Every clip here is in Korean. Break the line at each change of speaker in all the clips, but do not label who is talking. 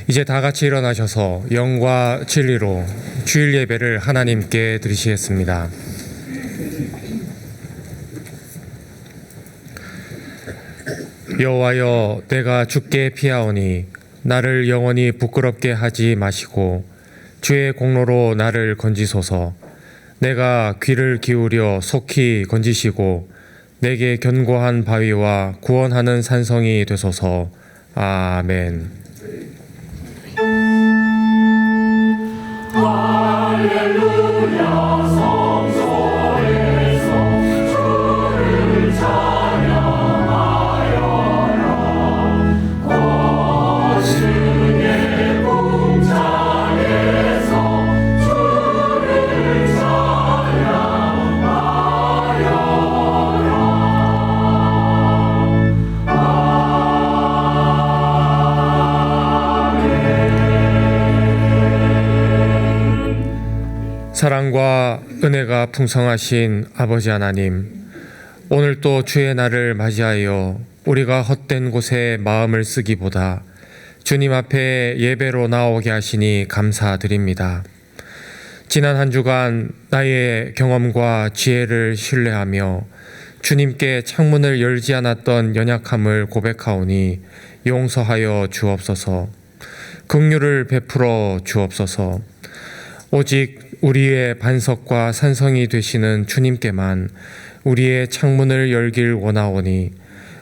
이제 다 같이 일어나셔서 영과 진리로 주일 예배를 하나님께 드리시겠습니다. 여호와여, 내가 주께 피하오니 나를 영원히 부끄럽게 하지 마시고 주의 공로로 나를 건지소서. 내가 귀를 기울여 속히 건지시고 내게 견고한 바위와 구원하는 산성이 되소서. 아멘.
할렐루야. 성소에서 주를 찬양하여라. 거층의 궁창에서 주를
사랑과 은혜가 풍성하신 아버지 하나님, 오늘 또 주의 날을 맞이하여 우리가 헛된 곳에 마음을 쓰기보다 주님 앞에 예배로 나오게 하시니 감사드립니다. 지난 한 주간 나의 경험과 지혜를 신뢰하며 주님께 창문을 열지 않았던 연약함을 고백하오니 용서하여 주옵소서. 긍휼을 베풀어 주옵소서. 오직 우리의 반석과 산성이 되시는 주님께만 우리의 창문을 열길 원하오니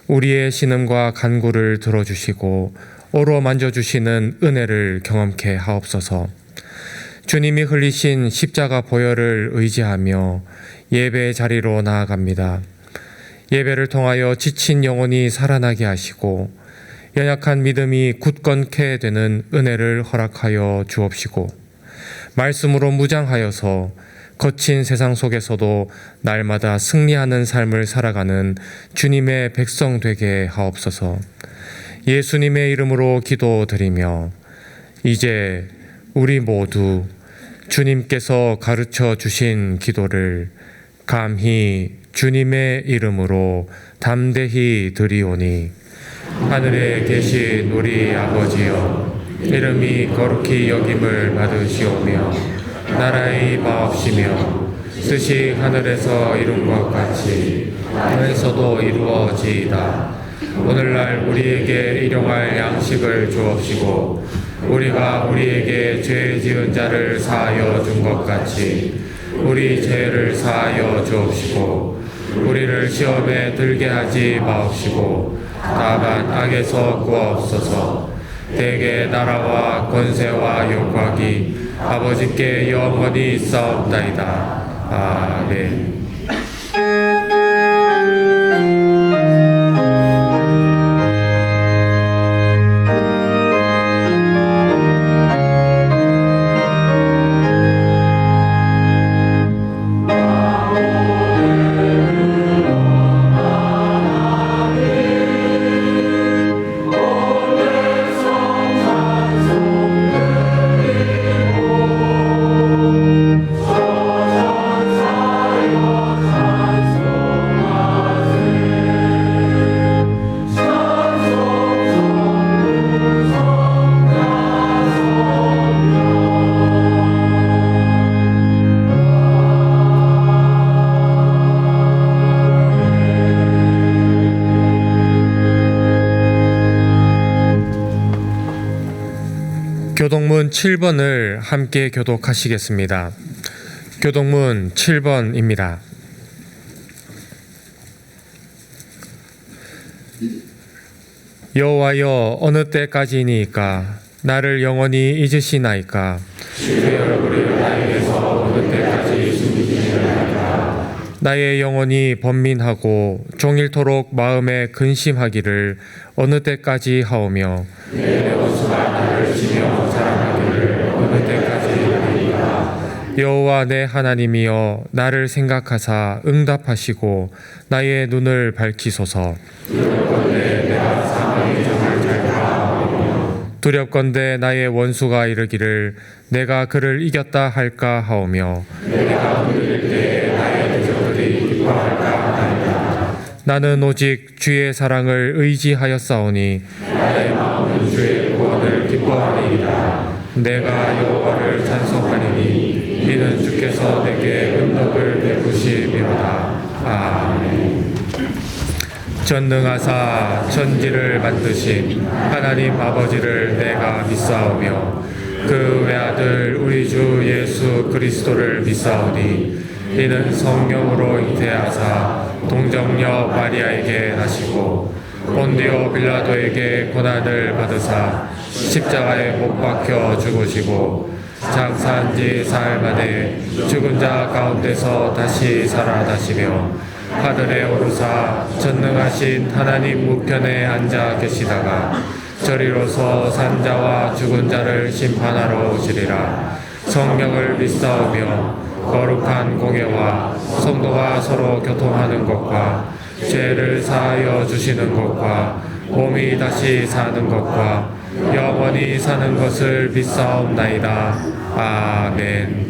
우리의 신음과 간구를 들어주시고 오로 만져주시는 은혜를 경험케 하옵소서. 주님이 흘리신 십자가 보혈을 의지하며 예배의 자리로 나아갑니다. 예배를 통하여 지친 영혼이 살아나게 하시고 연약한 믿음이 굳건케 되는 은혜를 허락하여 주옵시고 말씀으로 무장하여서 거친 세상 속에서도 날마다 승리하는 삶을 살아가는 주님의 백성 되게 하옵소서. 예수님의 이름으로 기도드리며 이제 우리 모두 주님께서 가르쳐 주신 기도를 감히 주님의 이름으로 담대히 드리오니 하늘에 계신 우리 아버지여, 이름이 거룩히 여김을 받으시오며 나라의 임하옵시며 뜻이 하늘에서 이룬 것 같이 땅에서도 이루어지이다. 오늘날 우리에게 일용할 양식을 주옵시고 우리가 우리에게 죄 지은 자를 사하여 준 것 같이 우리 죄를 사하여 주옵시고 우리를 시험에 들게 하지 마옵시고 다만 악에서 구하옵소서. 대개 나라와 권세와 영광이 아버지께 영원히 있사옵나이다. 아멘. 교동문 7번을 함께 교독하시겠습니다. 교동문 7번입니다. 여호와여, 어느 때까지니까 나를 영원히 잊으시나이까?
주의 얼굴을 나에게서 어느 때까지 숨기시나이까?
나의 영혼이 번민하고 종일토록 마음에 근심하기를 어느 때까지 하오며
내 원수가 나를 치며 자랑하기를 어느 때까지 하리까?
여호와 내 하나님이여, 나를 생각하사 응답하시고 나의 눈을 밝히소서.
두렵건대 내가 사망의 정을 잘하오며
두렵건대 나의 원수가 이르기를 내가 그를 이겼다 할까 하오며
내가 흔들릴 때 나의 대적들이 기뻐할까 하나이다.
나는 오직 주의 사랑을 의지하였사오니
나의 마음은 주의 구원을 기뻐하리이다. 내가 여호와를 찬송하리니 이는 주께서 내게 은덕을 베푸심이로다. 아멘.
전능하사 천지를 만드신 하나님 아버지를 내가 믿사오며 그 외아들 우리 주 예수 그리스도를 믿사오니 이는 성령으로 잉태하사 동정녀 마리아에게 나시고 본디오 빌라도에게 고난을 받으사 십자가에 못 박혀 죽으시고 장사한 지 사흘 만에 죽은 자 가운데서 다시 살아나시며 하늘에 오르사 전능하신 하나님 우편에 앉아 계시다가 저리로서 산자와 죽은 자를 심판하러 오시리라. 성령을 믿사오며 거룩한 공예와 성도가 서로 교통하는 것과 죄를 사하여 주시는 것과 몸이 다시 사는 것과 영원히 사는 것을 믿사옵나이다. 아멘.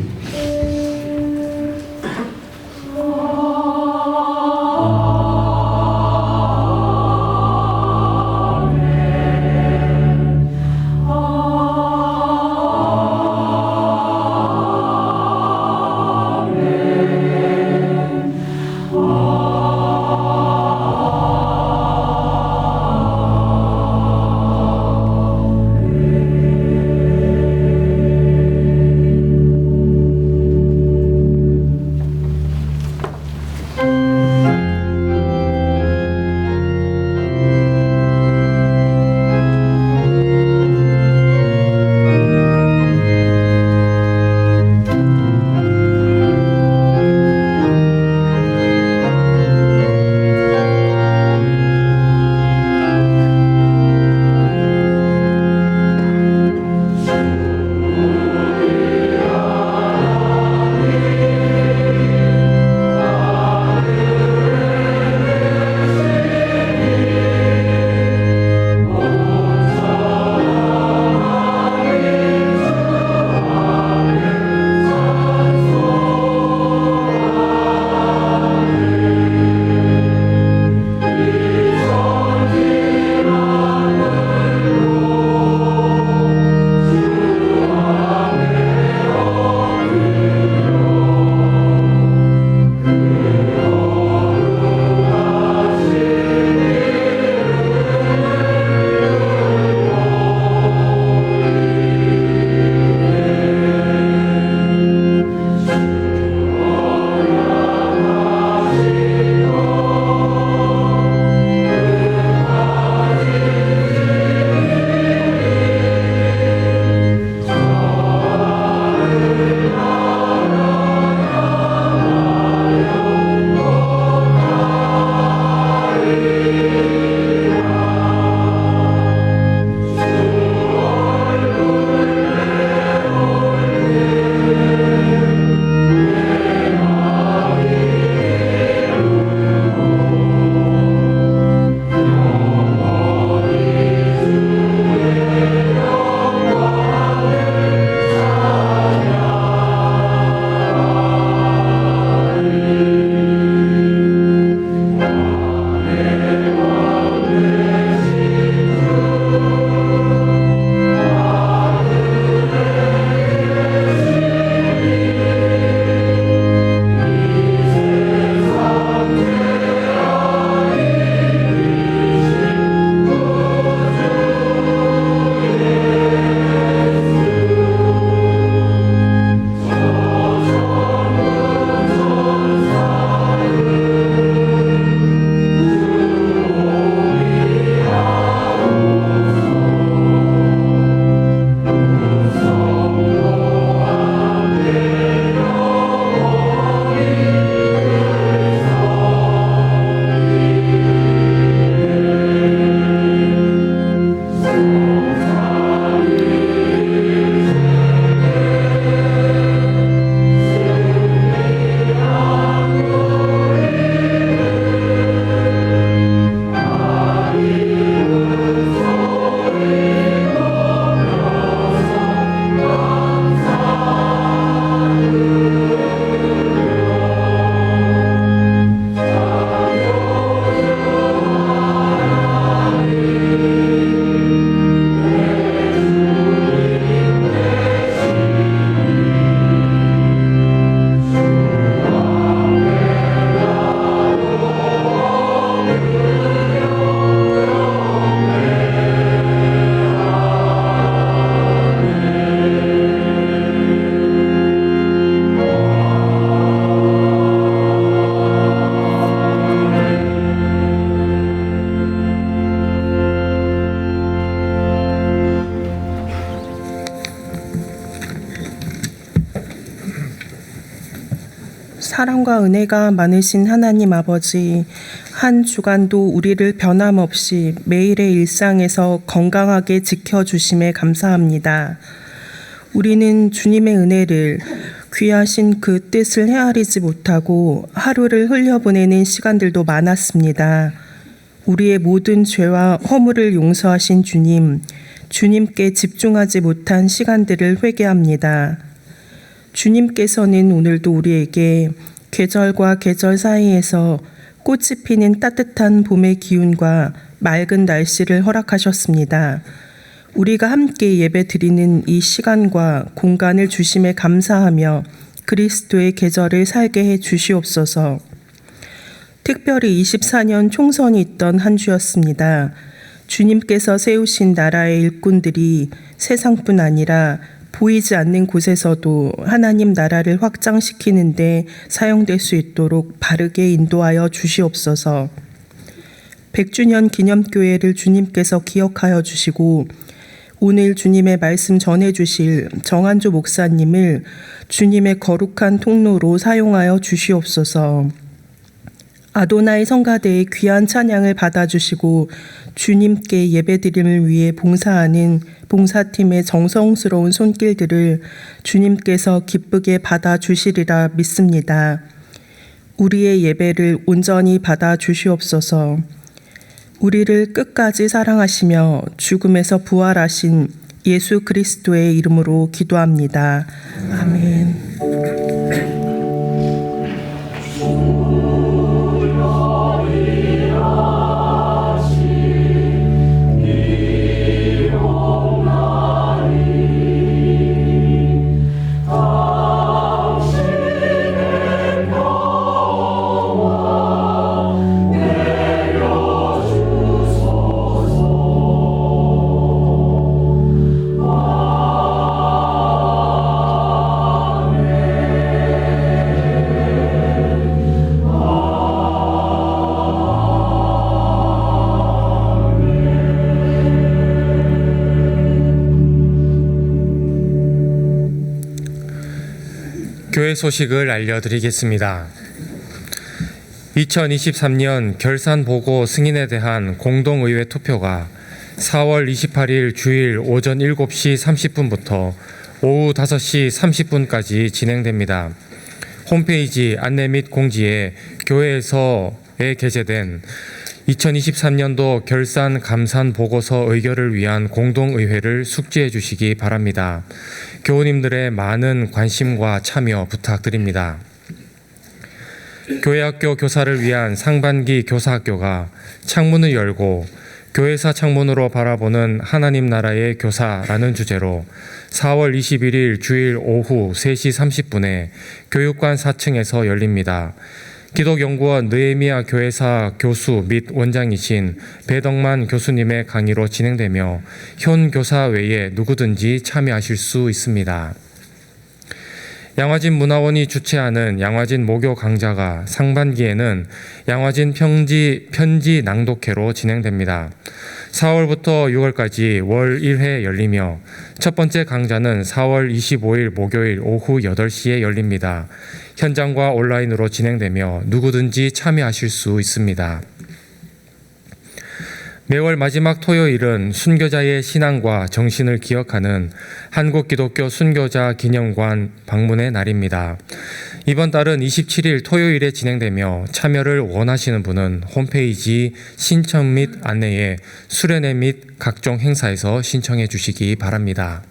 사랑과 은혜가 많으신 하나님 아버지, 한 주간도 우리를 변함없이 매일의 일상에서 건강하게 지켜주심에 감사합니다. 우리는 주님의 은혜를 귀하신 그 뜻을 헤아리지 못하고 하루를 흘려보내는 시간들도 많았습니다. 우리의 모든 죄와 허물을 용서하신 주님, 주님께 집중하지 못한 시간들을 회개합니다. 주님께서는 오늘도 우리에게 계절과 계절 사이에서 꽃이 피는 따뜻한 봄의 기운과 맑은 날씨를 허락하셨습니다. 우리가 함께 예배드리는 이 시간과 공간을 주심에 감사하며 그리스도의 계절을 살게 해 주시옵소서. 특별히 24년 총선이 있던 한 주였습니다. 주님께서 세우신 나라의 일꾼들이 세상뿐 아니라 보이지 않는 곳에서도 하나님 나라를 확장시키는데 사용될 수 있도록 바르게 인도하여 주시옵소서. 100주년 기념교회를 주님께서 기억하여 주시고 오늘 주님의 말씀 전해주실 정한조 목사님을 주님의 거룩한 통로로 사용하여 주시옵소서. 아도나이 성가대의 귀한 찬양을 받아주시고 주님께 예배드림을 위해 봉사하는 봉사팀의 정성스러운 손길들을 주님께서 기쁘게 받아주시리라 믿습니다. 우리의 예배를 온전히 받아주시옵소서. 우리를 끝까지 사랑하시며 죽음에서 부활하신 예수 그리스도의 이름으로 기도합니다. 아멘.
교회 소식을 알려드리겠습니다. 2023년 결산보고 승인에 대한 공동의회 투표가 4월 28일 주일 오전 7시 30분부터 오후 5시 30분까지 진행됩니다. 홈페이지 안내 및 공지에 교회에서에 게재된 2023년도 결산 감산 보고서 의결을 위한 공동의회를 숙지해 주시기 바랍니다. 교우님들의 많은 관심과 참여 부탁드립니다. 교회학교 교사를 위한 상반기 교사학교가 창문을 열고 교회사 창문으로 바라보는 하나님 나라의 교사라는 주제로 4월 21일 주일 오후 3시 30분에 교육관 4층에서 열립니다. 기독연구원 느헤미야 교회사 교수 및 원장이신 배덕만 교수님의 강의로 진행되며 현 교사 외에 누구든지 참여하실 수 있습니다. 양화진 문화원이 주최하는 양화진 모교 강좌가 상반기에는 양화진 편지 낭독회로 진행됩니다. 4월부터 6월까지 월 1회 열리며 첫 번째 강좌는 4월 25일 목요일 오후 8시에 열립니다. 현장과 온라인으로 진행되며 누구든지 참여하실 수 있습니다. 매월 마지막 토요일은 순교자의 신앙과 정신을 기억하는 한국기독교 순교자 기념관 방문의 날입니다. 이번 달은 27일 토요일에 진행되며 참여를 원하시는 분은 홈페이지 신청 및 안내에 수련회 및 각종 행사에서 신청해 주시기 바랍니다.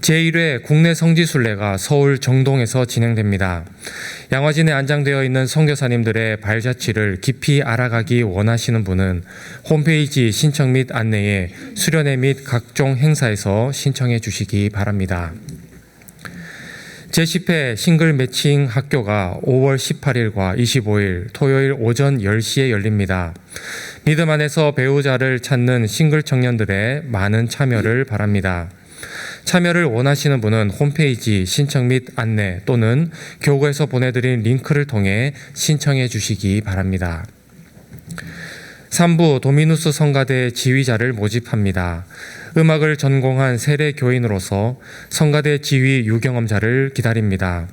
제1회 국내 성지순례가 서울 정동에서 진행됩니다. 양화진에 안장되어 있는 선교사님들의 발자취를 깊이 알아가기 원하시는 분은 홈페이지 신청 및 안내에 수련회 및 각종 행사에서 신청해 주시기 바랍니다. 제10회 싱글 매칭 학교가 5월 18일과 25일 토요일 오전 10시에 열립니다. 믿음 안에서 배우자를 찾는 싱글 청년들의 많은 참여를 바랍니다. 참여를 원하시는 분은 홈페이지 신청 및 안내 또는 교구에서 보내드린 링크를 통해 신청해 주시기 바랍니다. 3부 도미누스 성가대 지휘자를 모집합니다. 음악을 전공한 세례 교인으로서 성가대 지휘 유경험자를 기다립니다.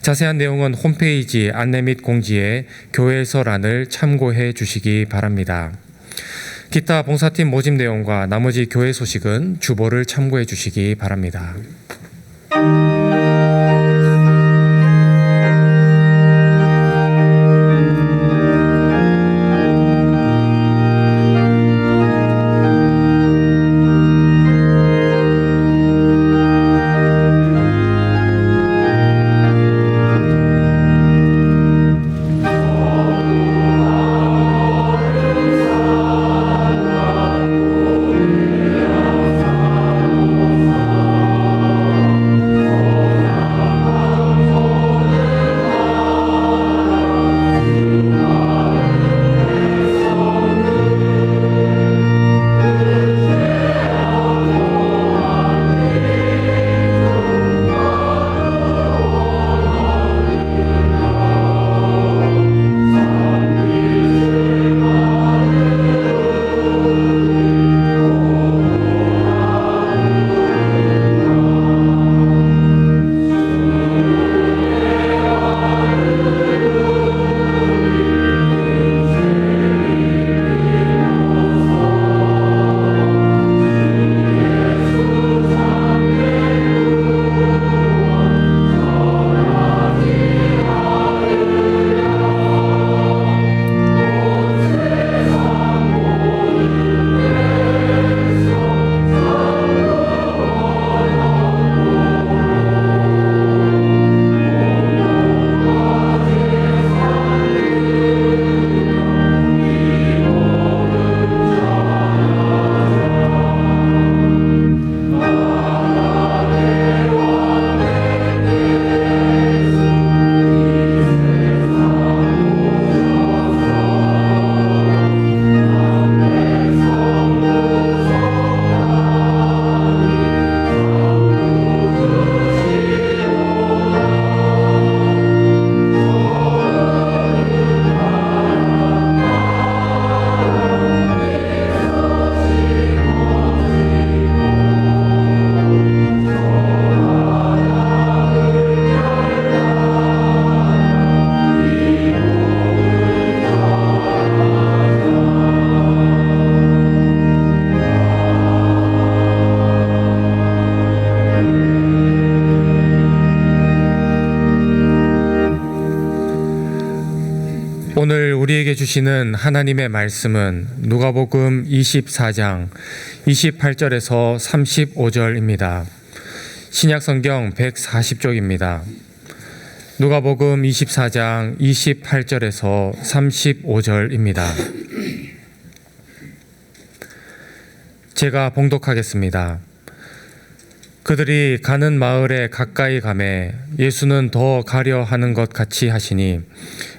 자세한 내용은 홈페이지 안내 및 공지에 교회서란을 참고해 주시기 바랍니다. 기타 봉사팀 모집 내용과 나머지 교회 소식은 주보를 참고해 주시기 바랍니다. 오늘 우리에게 주시는 하나님의 말씀은 누가복음 24장 28절에서 35절입니다. 신약성경 140쪽입니다. 누가복음 24장 28절에서 35절입니다. 제가 봉독하겠습니다. 그들이 가는 마을에 가까이 가매 예수는 더 가려 하는 것 같이 하시니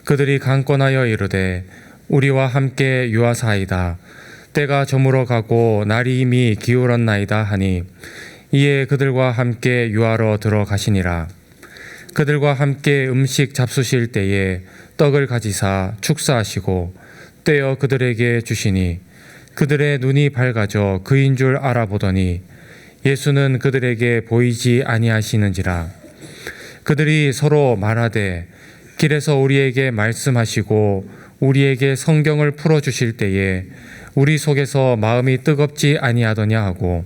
그들이 강권하여 이르되 우리와 함께 유하사이다. 때가 저물어 가고 날이 이미 기울었나이다 하니 이에 그들과 함께 유하러 들어가시니라. 그들과 함께 음식 잡수실 때에 떡을 가지사 축사하시고 떼어 그들에게 주시니 그들의 눈이 밝아져 그인 줄 알아보더니 예수는 그들에게 보이지 아니하시는지라. 그들이 서로 말하되 길에서 우리에게 말씀하시고 우리에게 성경을 풀어주실 때에 우리 속에서 마음이 뜨겁지 아니하더냐 하고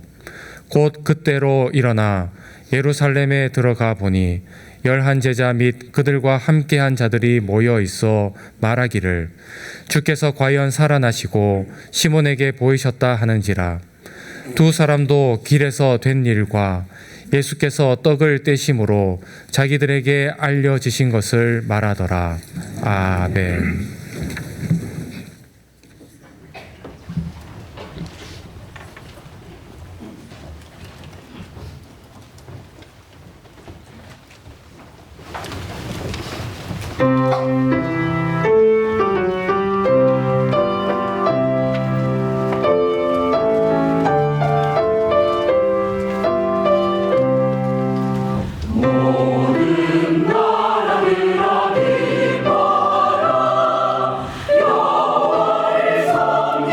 곧 그때로 일어나 예루살렘에 들어가 보니 11 제자 및 그들과 함께한 자들이 모여 있어 말하기를 주께서 과연 살아나시고 시몬에게 보이셨다 하는지라. 두 사람도 길에서 된 일과 예수께서 떡을 떼심으로 자기들에게 알려지신 것을 말하더라. 아멘.
모든 나라들아 기뻐라 여호와를 섬기라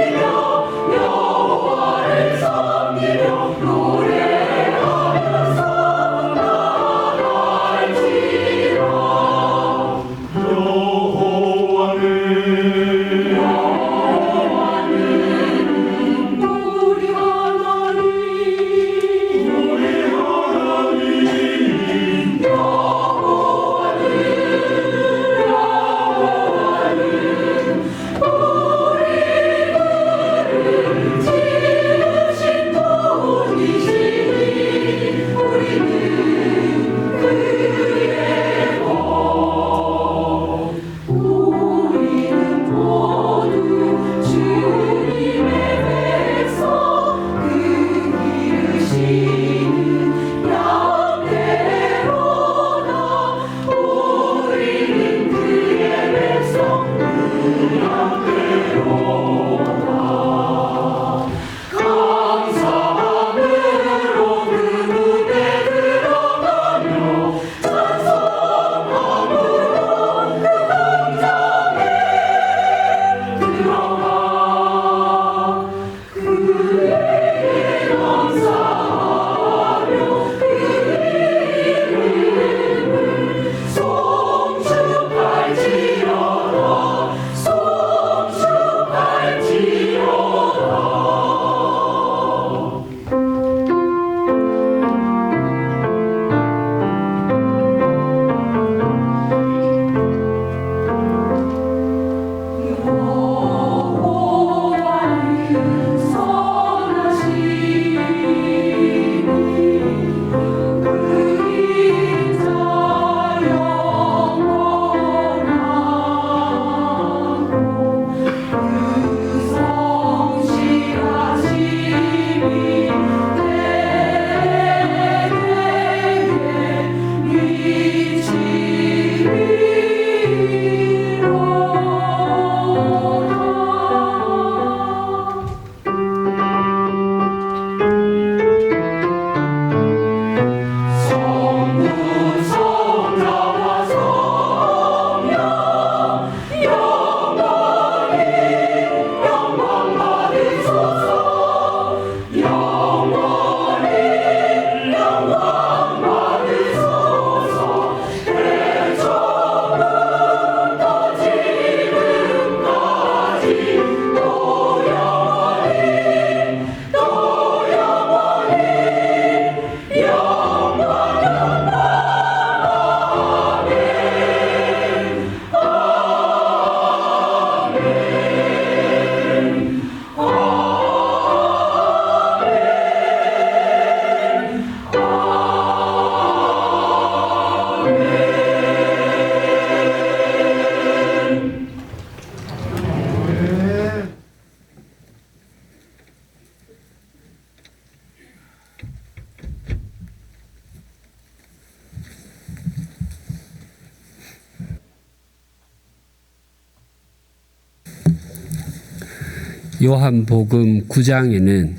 요한복음 9장에는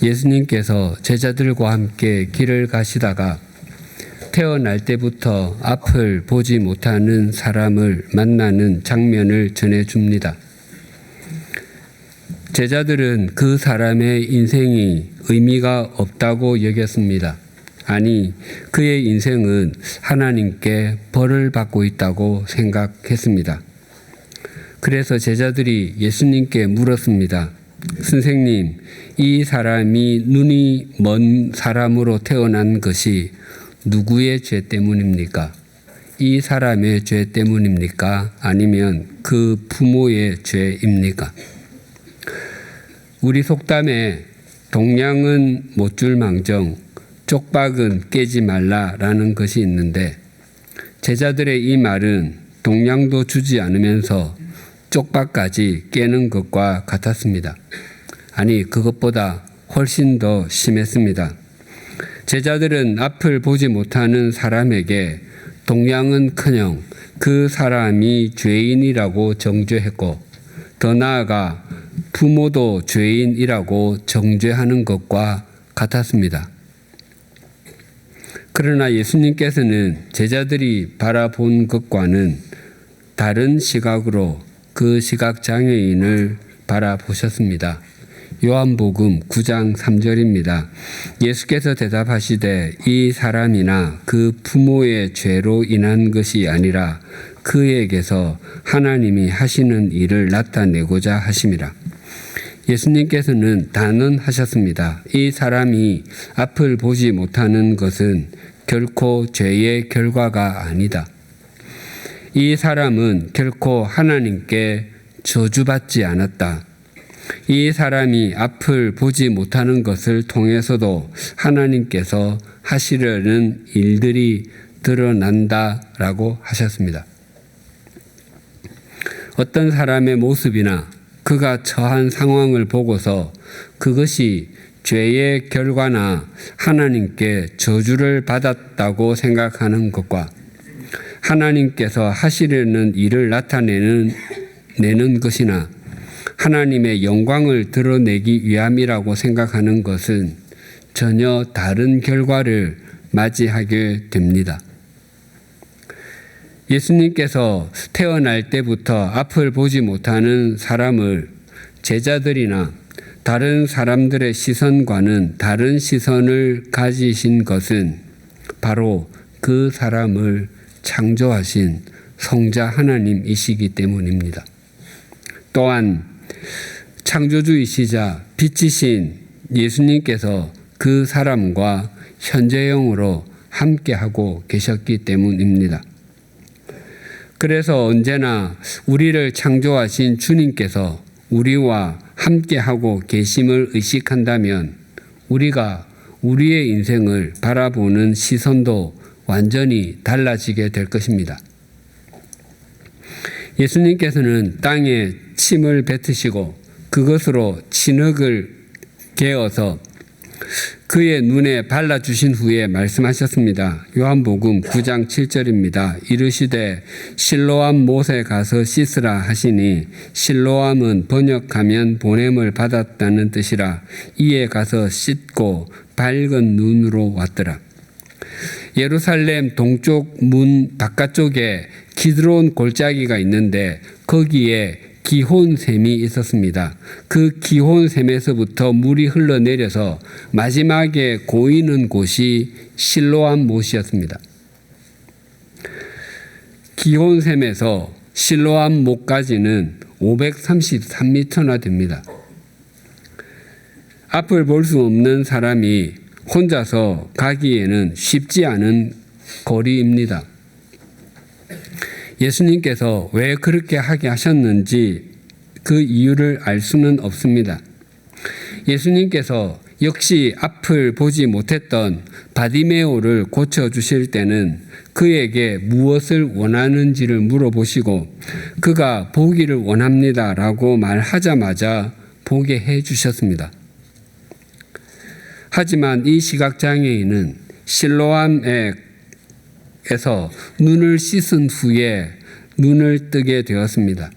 예수님께서 제자들과 함께 길을 가시다가 태어날 때부터 앞을 보지 못하는 사람을 만나는 장면을 전해줍니다. 제자들은 그 사람의 인생이 의미가 없다고 여겼습니다. 아니, 그의 인생은 하나님께 벌을 받고 있다고 생각했습니다. 그래서 제자들이 예수님께 물었습니다. 선생님, 이 사람이 눈이 먼 사람으로 태어난 것이 누구의 죄 때문입니까? 이 사람의 죄 때문입니까? 아니면 그 부모의 죄입니까? 우리 속담에 동량은 못 줄 망정, 쪽박은 깨지 말라라는 것이 있는데 제자들의 이 말은 동량도 주지 않으면서 쪽박까지 깨는 것과 같았습니다. 아니, 그것보다 훨씬 더 심했습니다. 제자들은 앞을 보지 못하는 사람에게 동량은커녕 그 사람이 죄인이라고 정죄했고 더 나아가 부모도 죄인이라고 정죄하는 것과 같았습니다. 그러나 예수님께서는 제자들이 바라본 것과는 다른 시각으로 그 시각장애인을 바라보셨습니다. 요한복음 9장 3절입니다. 예수께서 대답하시되 이 사람이나 그 부모의 죄로 인한 것이 아니라 그에게서 하나님이 하시는 일을 나타내고자 하심이라. 예수님께서는 단언하셨습니다. 이 사람이 앞을 보지 못하는 것은 결코 죄의 결과가 아니다. 이 사람은 결코 하나님께 저주받지 않았다. 이 사람이 앞을 보지 못하는 것을 통해서도 하나님께서 하시려는 일들이 드러난다라고 하셨습니다. 어떤 사람의 모습이나 그가 처한 상황을 보고서 그것이 죄의 결과나 하나님께 저주를 받았다고 생각하는 것과 하나님께서 하시려는 일을 나타내는 것이나 하나님의 영광을 드러내기 위함이라고 생각하는 것은 전혀 다른 결과를 맞이하게 됩니다. 예수님께서 태어날 때부터 앞을 보지 못하는 사람을 제자들이나 다른 사람들의 시선과는 다른 시선을 가지신 것은 바로 그 사람을 창조하신 성자 하나님이시기 때문입니다. 또한 창조주이시자 빛이신 예수님께서 그 사람과 현재형으로 함께하고 계셨기 때문입니다. 그래서 언제나 우리를 창조하신 주님께서 우리와 함께하고 계심을 의식한다면 우리가 우리의 인생을 바라보는 시선도 완전히 달라지게 될 것입니다. 예수님께서는 땅에 침을 뱉으시고 그것으로 진흙을 개어서 그의 눈에 발라주신 후에 말씀하셨습니다. 요한복음 9장 7절입니다. 이르시되 실로암 못에 가서 씻으라 하시니 실로암은 번역하면 보냄을 받았다는 뜻이라 이에 가서 씻고 밝은 눈으로 왔더라. 예루살렘 동쪽 문 바깥쪽에 기드론 골짜기가 있는데 거기에 기혼샘이 있었습니다. 그 기혼샘에서부터 물이 흘러내려서 마지막에 고이는 곳이 실로암 못이었습니다. 기혼샘에서 실로암 못까지는 533m나 됩니다. 앞을 볼 수 없는 사람이 혼자서 가기에는 쉽지 않은 거리입니다. 예수님께서 왜 그렇게 하게 하셨는지 그 이유를 알 수는 없습니다. 예수님께서 역시 앞을 보지 못했던 바디메오를 고쳐주실 때는 그에게 무엇을 원하는지를 물어보시고 그가 보기를 원합니다라고 말하자마자 보게 해주셨습니다. 하지만 이 시각장애인은 실로암에서 눈을 씻은 후에 눈을 뜨게 되었습니다.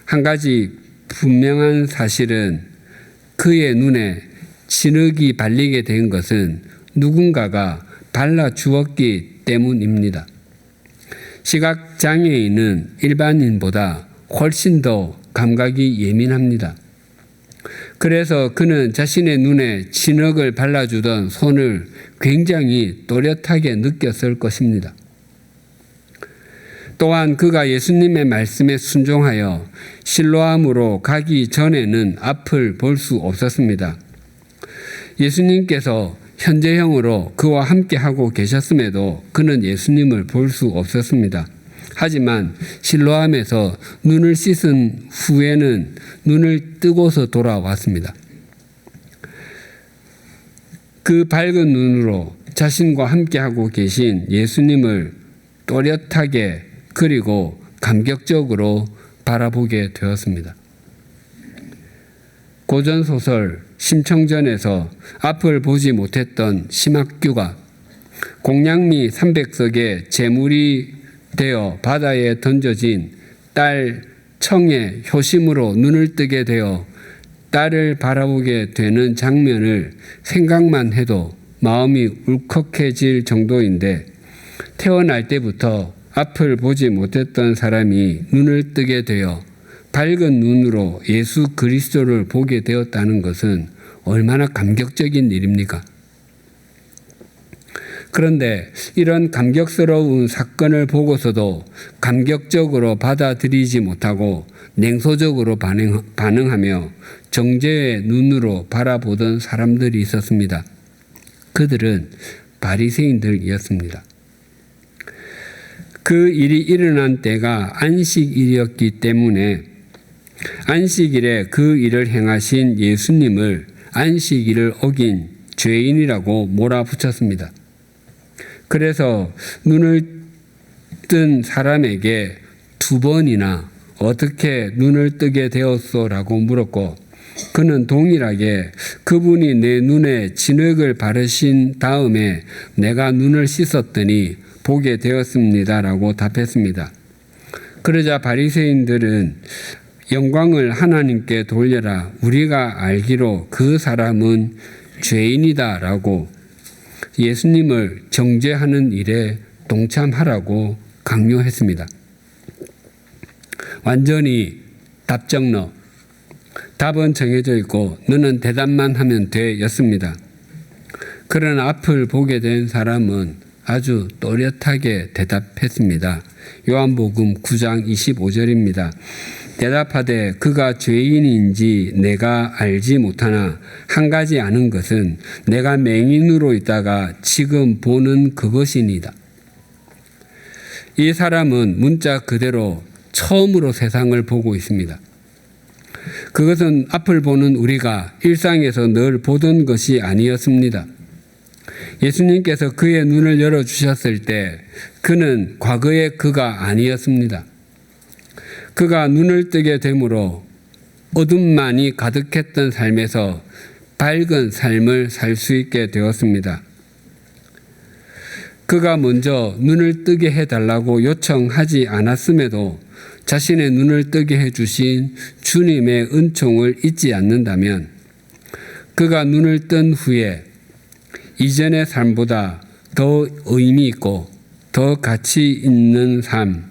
한 가지 분명한 사실은 그의 눈에 진흙이 발리게 된 것은 누군가가 발라주었기 때문입니다. 시각장애인은 일반인보다 훨씬 더 감각이 예민합니다. 그래서 그는 자신의 눈에 진흙을 발라주던 손을 굉장히 또렷하게 느꼈을 것입니다. 또한 그가 예수님의 말씀에 순종하여 실로암으로 가기 전에는 앞을 볼 수 없었습니다. 예수님께서 현재형으로 그와 함께 하고 계셨음에도 그는 예수님을 볼 수 없었습니다. 하지만 실로암에서 눈을 씻은 후에는 눈을 뜨고서 돌아왔습니다. 그 밝은 눈으로 자신과 함께하고 계신 예수님을 또렷하게 그리고 감격적으로 바라보게 되었습니다. 고전소설 심청전에서 앞을 보지 못했던 심학규가 공양미 300석의 제물이 되어 바다에 던져진 딸 청의 효심으로 눈을 뜨게 되어 딸을 바라보게 되는 장면을 생각만 해도 마음이 울컥해질 정도인데, 태어날 때부터 앞을 보지 못했던 사람이 눈을 뜨게 되어 밝은 눈으로 예수 그리스도를 보게 되었다는 것은 얼마나 감격적인 일입니까? 그런데 이런 감격스러운 사건을 보고서도 감격적으로 받아들이지 못하고 냉소적으로 반응하며 정죄의 눈으로 바라보던 사람들이 있었습니다. 그들은 바리새인들이었습니다. 그 일이 일어난 때가 안식일이었기 때문에 안식일에 그 일을 행하신 예수님을 안식일을 어긴 죄인이라고 몰아붙였습니다. 그래서 눈을 뜬 사람에게 2번이나 어떻게 눈을 뜨게 되었소라고 물었고, 그는 동일하게 그분이 내 눈에 진흙을 바르신 다음에 내가 눈을 씻었더니 보게 되었습니다라고 답했습니다. 그러자 바리새인들은 영광을 하나님께 돌려라, 우리가 알기로 그 사람은 죄인이다라고 예수님을 정죄하는 일에 동참하라고 강요했습니다. 완전히 답정너, 답은 정해져 있고 너는 대답만 하면 돼 였습니다. 그러나 앞을 보게 된 사람은 아주 또렷하게 대답했습니다. 요한복음 9장 25절입니다. 대답하되 그가 죄인인지 내가 알지 못하나 한 가지 아는 것은 내가 맹인으로 있다가 지금 보는 그것이니이다. 이 사람은 문자 그대로 처음으로 세상을 보고 있습니다. 그것은 앞을 보는 우리가 일상에서 늘 보던 것이 아니었습니다. 예수님께서 그의 눈을 열어주셨을 때 그는 과거의 그가 아니었습니다. 그가 눈을 뜨게 되므로 어둠만이 가득했던 삶에서 밝은 삶을 살 수 있게 되었습니다. 그가 먼저 눈을 뜨게 해달라고 요청하지 않았음에도 자신의 눈을 뜨게 해주신 주님의 은총을 잊지 않는다면 그가 눈을 뜬 후에 이전의 삶보다 더 의미 있고 더 가치 있는 삶,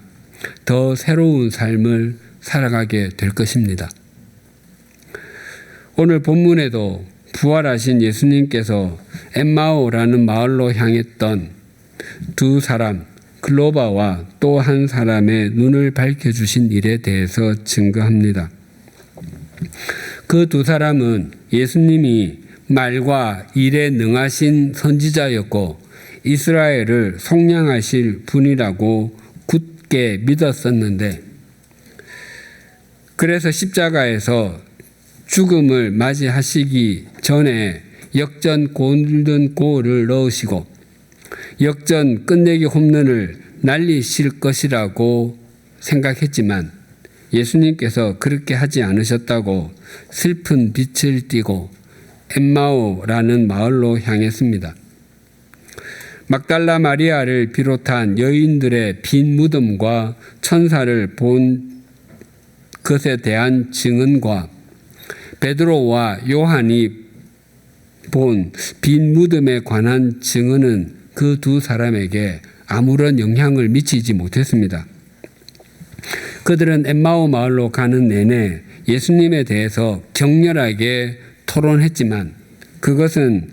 더 새로운 삶을 살아가게 될 것입니다. 오늘 본문에도 부활하신 예수님께서 엠마오라는 마을로 향했던 2사람, 글로바와 또 한 사람의 눈을 밝혀주신 일에 대해서 증거합니다. 그 2사람은 예수님이 말과 일에 능하신 선지자였고 이스라엘을 속량하실 분이라고 굳게 믿었었는데, 그래서 십자가에서 죽음을 맞이하시기 전에 역전 골든 골을 넣으시고 역전 끝내기 홈런을 날리실 것이라고 생각했지만 예수님께서 그렇게 하지 않으셨다고 슬픈 빛을 띠고 엠마오라는 마을로 향했습니다. 막달라 마리아를 비롯한 여인들의 빈 무덤과 천사를 본 것에 대한 증언과 베드로와 요한이 본 빈 무덤에 관한 증언은 그 두 사람에게 아무런 영향을 미치지 못했습니다. 그들은 엠마오 마을로 가는 내내 예수님에 대해서 격렬하게 토론했지만 그것은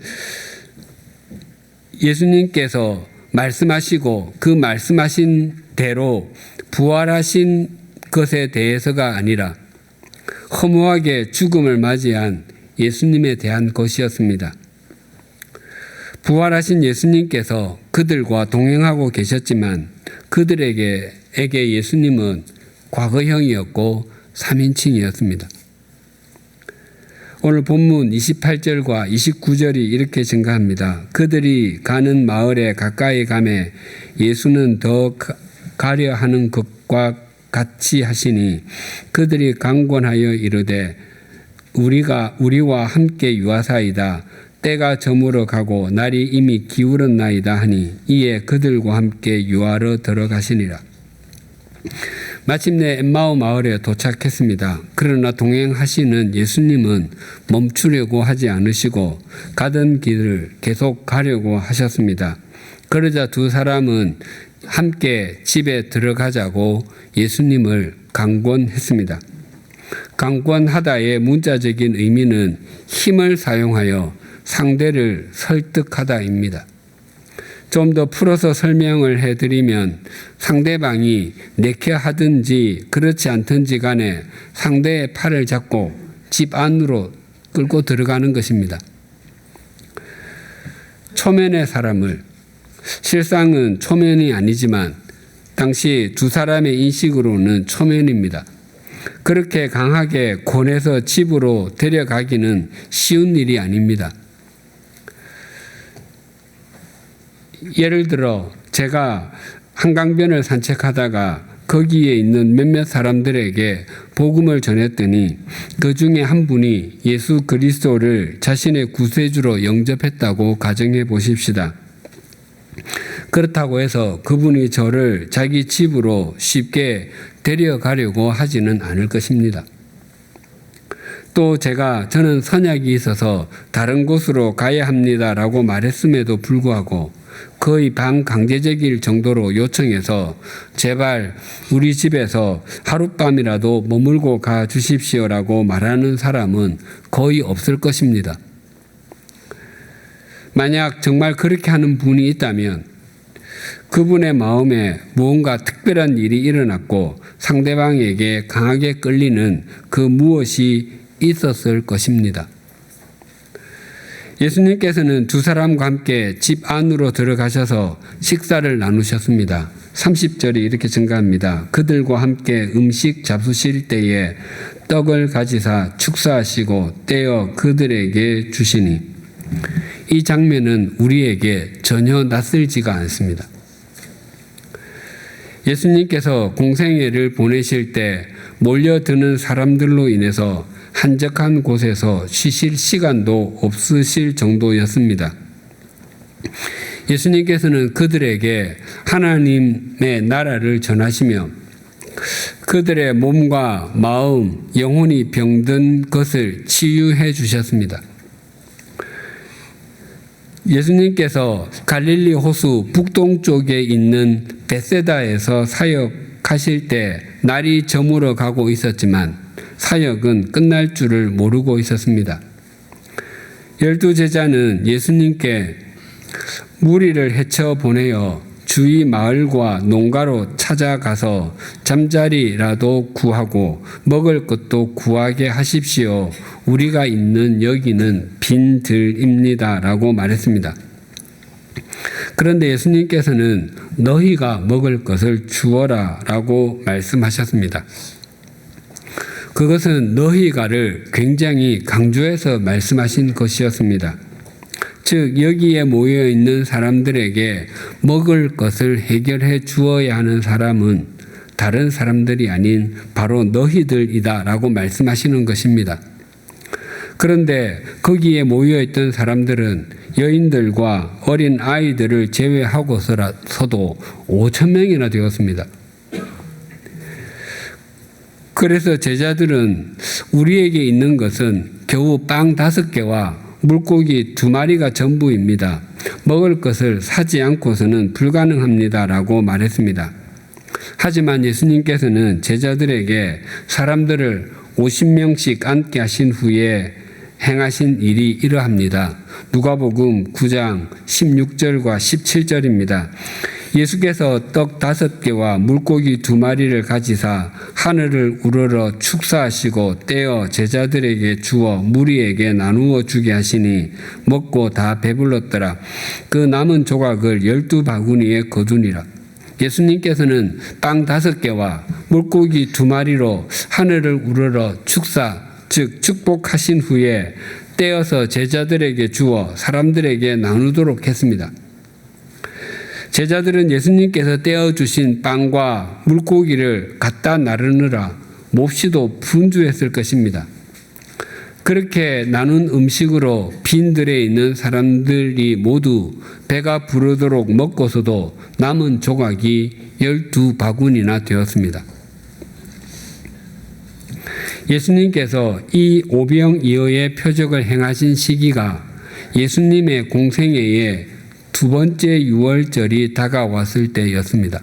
예수님께서 말씀하시고 그 말씀하신 대로 부활하신 것에 대해서가 아니라 허무하게 죽음을 맞이한 예수님에 대한 것이었습니다. 부활하신 예수님께서 그들과 동행하고 계셨지만 그들에게 예수님은 과거형이었고 3인칭이었습니다. 오늘 본문 28절과 29절이 이렇게 증가합니다. 그들이 가는 마을에 가까이 가매 예수는 더 가려 하는 것과 같이 하시니 그들이 강권하여 이르되 우리와 함께 유하사이다. 때가 저물어 가고 날이 이미 기울었나이다 하니 이에 그들과 함께 유하러 들어가시니라. 마침내 엠마오 마을에 도착했습니다. 그러나 동행하시는 예수님은 멈추려고 하지 않으시고 가던 길을 계속 가려고 하셨습니다. 그러자 두 사람은 함께 집에 들어가자고 예수님을 강권했습니다. 강권하다의 문자적인 의미는 힘을 사용하여 상대를 설득하다입니다. 좀 더 풀어서 설명을 해드리면 상대방이 내켜 하든지 그렇지 않든지 간에 상대의 팔을 잡고 집 안으로 끌고 들어가는 것입니다. 초면의 사람을, 실상은 초면이 아니지만 당시 두 사람의 인식으로는 초면입니다. 그렇게 강하게 권해서 집으로 데려가기는 쉬운 일이 아닙니다. 예를 들어 제가 한강변을 산책하다가 거기에 있는 몇몇 사람들에게 복음을 전했더니 그 중에 한 분이 예수 그리스도를 자신의 구세주로 영접했다고 가정해 보십시다. 그렇다고 해서 그분이 저를 자기 집으로 쉽게 데려가려고 하지는 않을 것입니다. 또 저는 선약이 있어서 다른 곳으로 가야 합니다라고 말했음에도 불구하고 거의 반강제적일 정도로 요청해서 제발 우리 집에서 하룻밤이라도 머물고 가 주십시오라고 말하는 사람은 거의 없을 것입니다. 만약 정말 그렇게 하는 분이 있다면 그분의 마음에 무언가 특별한 일이 일어났고 상대방에게 강하게 끌리는 그 무엇이 있었을 것입니다. 예수님께서는 두 사람과 함께 집 안으로 들어가셔서 식사를 나누셨습니다. 30절이 이렇게 증가합니다. 그들과 함께 음식 잡수실 때에 떡을 가지사 축사하시고 떼어 그들에게 주시니 이 장면은 우리에게 전혀 낯설지가 않습니다. 예수님께서 공생애를 보내실 때 몰려드는 사람들로 인해서 한적한 곳에서 쉬실 시간도 없으실 정도였습니다. 예수님께서는 그들에게 하나님의 나라를 전하시며 그들의 몸과 마음, 영혼이 병든 것을 치유해 주셨습니다. 예수님께서 갈릴리 호수 북동쪽에 있는 벳세다에서 사역하실 때 날이 저물어 가고 있었지만 사역은 끝날 줄을 모르고 있었습니다. 12제자는 예수님께 무리를 헤쳐 보내어 주위 마을과 농가로 찾아가서 잠자리라도 구하고 먹을 것도 구하게 하십시오. 우리가 있는 여기는 빈 들입니다. 라고 말했습니다. 그런데 예수님께서는 너희가 먹을 것을 주어라 라고 말씀하셨습니다. 그것은 너희가를 굉장히 강조해서 말씀하신 것이었습니다. 즉 여기에 모여 있는 사람들에게 먹을 것을 해결해 주어야 하는 사람은 다른 사람들이 아닌 바로 너희들이다 라고 말씀하시는 것입니다. 그런데 거기에 모여 있던 사람들은 여인들과 어린 아이들을 제외하고서도 5,000명이나 되었습니다. 그래서 제자들은 우리에게 있는 것은 겨우 빵 5개와 물고기 2마리가 전부입니다. 먹을 것을 사지 않고서는 불가능합니다라고 말했습니다. 하지만 예수님께서는 제자들에게 사람들을 50명씩 앉게 하신 후에 행하신 일이 이러합니다. 누가복음 9장 16절과 17절입니다. 예수께서 떡 5개와 물고기 2마리를 가지사 하늘을 우러러 축사하시고 떼어 제자들에게 주어 무리에게 나누어 주게 하시니 먹고 다 배불렀더라. 그 남은 조각을 12바구니에 거두니라. 예수님께서는 빵 5개와 물고기 2마리로 하늘을 우러러 축사, 즉 축복하신 후에 떼어서 제자들에게 주어 사람들에게 나누도록 했습니다. 제자들은 예수님께서 떼어주신 빵과 물고기를 갖다 나르느라 몹시도 분주했을 것입니다. 그렇게 나눈 음식으로 빈들에 있는 사람들이 모두 배가 부르도록 먹고서도 남은 조각이 12바구니나 되었습니다. 예수님께서 이 오병이어의 표적을 행하신 시기가 예수님의 공생애의 2번째 유월절이 다가왔을 때였습니다.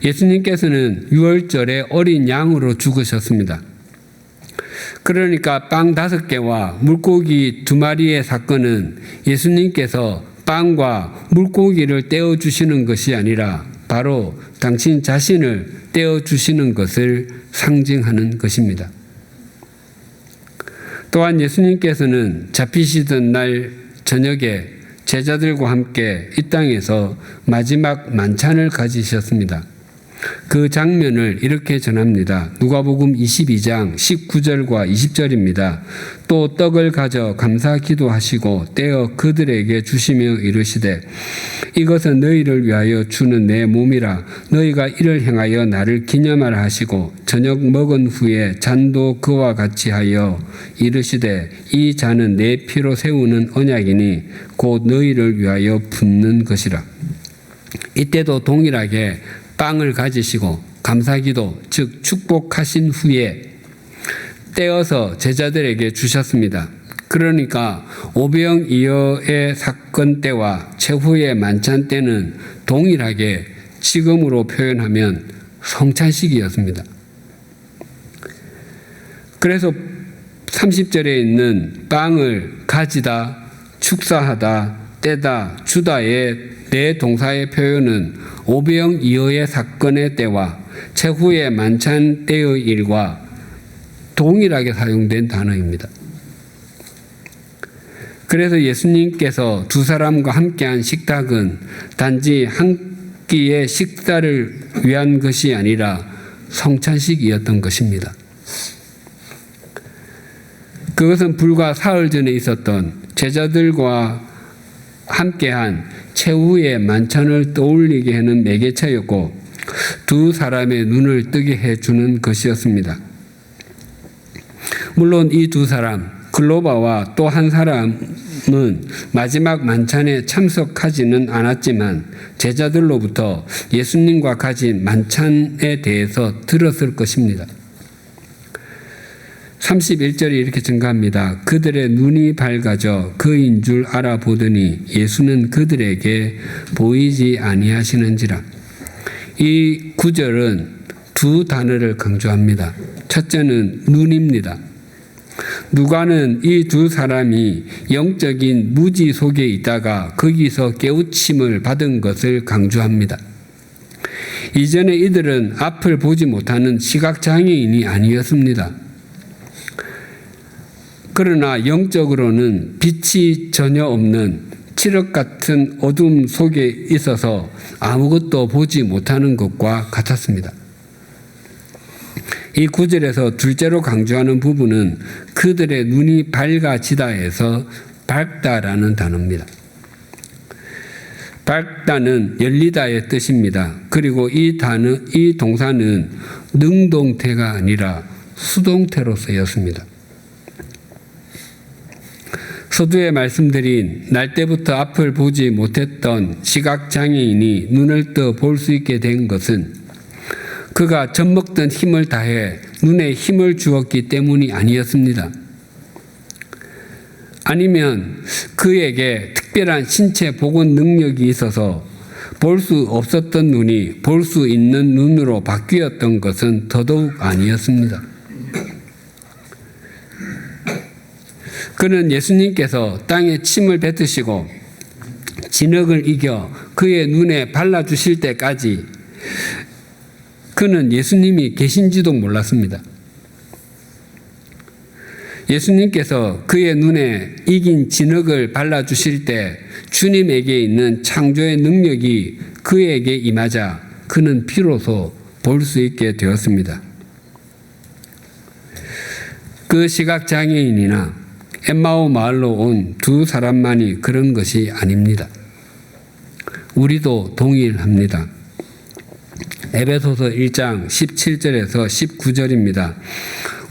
예수님께서는 유월절에 어린 양으로 죽으셨습니다. 그러니까 빵 5개와 물고기 2마리의 사건은 예수님께서 빵과 물고기를 떼어주시는 것이 아니라 바로 당신 자신을 떼어주시는 것을 상징하는 것입니다. 또한 예수님께서는 잡히시던 날 저녁에 제자들과 함께 이 땅에서 마지막 만찬을 가지셨습니다. 그 장면을 이렇게 전합니다. 누가복음 22장 19절과 20절입니다. 또 떡을 가져 감사 기도하시고 떼어 그들에게 주시며 이르시되 이것은 너희를 위하여 주는 내 몸이라. 너희가 이를 행하여 나를 기념하라 하시고 저녁 먹은 후에 잔도 그와 같이 하여 이르시되 이 잔은 내 피로 세우는 언약이니 곧 너희를 위하여 붓는 것이라. 이때도 동일하게 빵을 가지시고 감사기도 즉 축복하신 후에 떼어서 제자들에게 주셨습니다. 그러니까 오병이어의 사건 때와 최후의 만찬 때는 동일하게 지금으로 표현하면 성찬식이었습니다. 그래서 30절에 있는 빵을 가지다, 축사하다, 떼다, 주다의 네 동사의 표현은 오병이어의 사건의 때와 최후의 만찬 때의 일과 동일하게 사용된 단어입니다. 그래서 예수님께서 두 사람과 함께한 식탁은 단지 한 끼의 식사를 위한 것이 아니라 성찬식이었던 것입니다. 그것은 불과 사흘 전에 있었던 제자들과 함께한 최후의 만찬을 떠올리게 하는 매개체였고 두 사람의 눈을 뜨게 해주는 것이었습니다. 물론 이 두 사람, 글로바와 또 한 사람은 마지막 만찬에 참석하지는 않았지만 제자들로부터 예수님과 가진 만찬에 대해서 들었을 것입니다. 31절이 이렇게 증가합니다. 그들의 눈이 밝아져 그인 줄 알아보더니 예수는 그들에게 보이지 아니하시는지라. 이 구절은 두 단어를 강조합니다. 첫째는 눈입니다. 누가는 이 두 사람이 영적인 무지 속에 있다가 거기서 깨우침을 받은 것을 강조합니다. 이전에 이들은 앞을 보지 못하는 시각장애인이 아니었습니다. 그러나 영적으로는 빛이 전혀 없는 칠흑 같은 어둠 속에 있어서 아무것도 보지 못하는 것과 같았습니다. 이 구절에서 둘째로 강조하는 부분은 그들의 눈이 밝아지다에서 밝다라는 단어입니다. 밝다는 열리다의 뜻입니다. 그리고 이 동사는 능동태가 아니라 수동태로 쓰였습니다. 서두에 말씀드린 날 때부터 앞을 보지 못했던 시각장애인이 눈을 떠 볼 수 있게 된 것은 그가 젖먹던 힘을 다해 눈에 힘을 주었기 때문이 아니었습니다. 아니면 그에게 특별한 신체 복원 능력이 있어서 볼 수 없었던 눈이 볼 수 있는 눈으로 바뀌었던 것은 더더욱 아니었습니다. 그는 예수님께서 땅에 침을 뱉으시고 진흙을 이겨 그의 눈에 발라주실 때까지 그는 예수님이 계신지도 몰랐습니다. 예수님께서 그의 눈에 이긴 진흙을 발라주실 때 주님에게 있는 창조의 능력이 그에게 임하자 그는 비로소 볼 수 있게 되었습니다. 그 시각장애인이나 엠마오 마을로 온 두 사람만이 그런 것이 아닙니다. 우리도 동일합니다. 에베소서 1장 17절에서 19절입니다.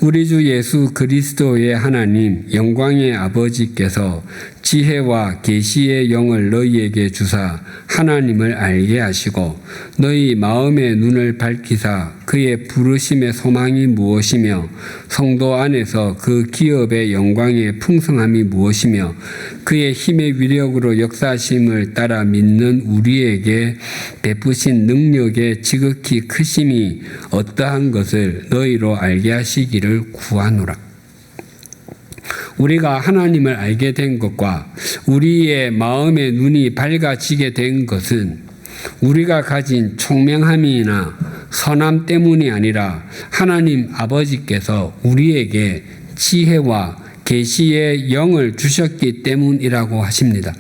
우리 주 예수 그리스도의 하나님 영광의 아버지께서 지혜와 계시의 영을 너희에게 주사 하나님을 알게 하시고 너희 마음의 눈을 밝히사 그의 부르심의 소망이 무엇이며 성도 안에서 그 기업의 영광의 풍성함이 무엇이며 그의 힘의 위력으로 역사심을 따라 믿는 우리에게 베푸신 능력의 지극히 크심이 어떠한 것을 너희로 알게 하시기를 구하노라. 우리가 하나님을 알게 된 것과 우리의 마음의 눈이 밝아지게 된 것은 우리가 가진 총명함이나 선함 때문이 아니라 하나님 아버지께서 우리에게 지혜와 계시의 영을 주셨기 때문이라고 하십니다.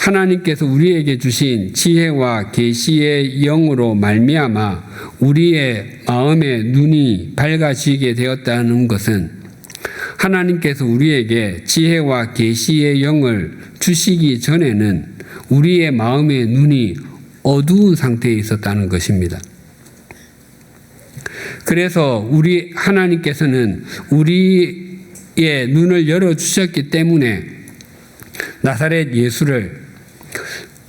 하나님께서 우리에게 주신 지혜와 계시의 영으로 말미암아 우리의 마음의 눈이 밝아지게 되었다는 것은 하나님께서 우리에게 지혜와 계시의 영을 주시기 전에는 우리의 마음의 눈이 어두운 상태에 있었다는 것입니다. 그래서 하나님께서는 우리의 눈을 열어주셨기 때문에 나사렛 예수를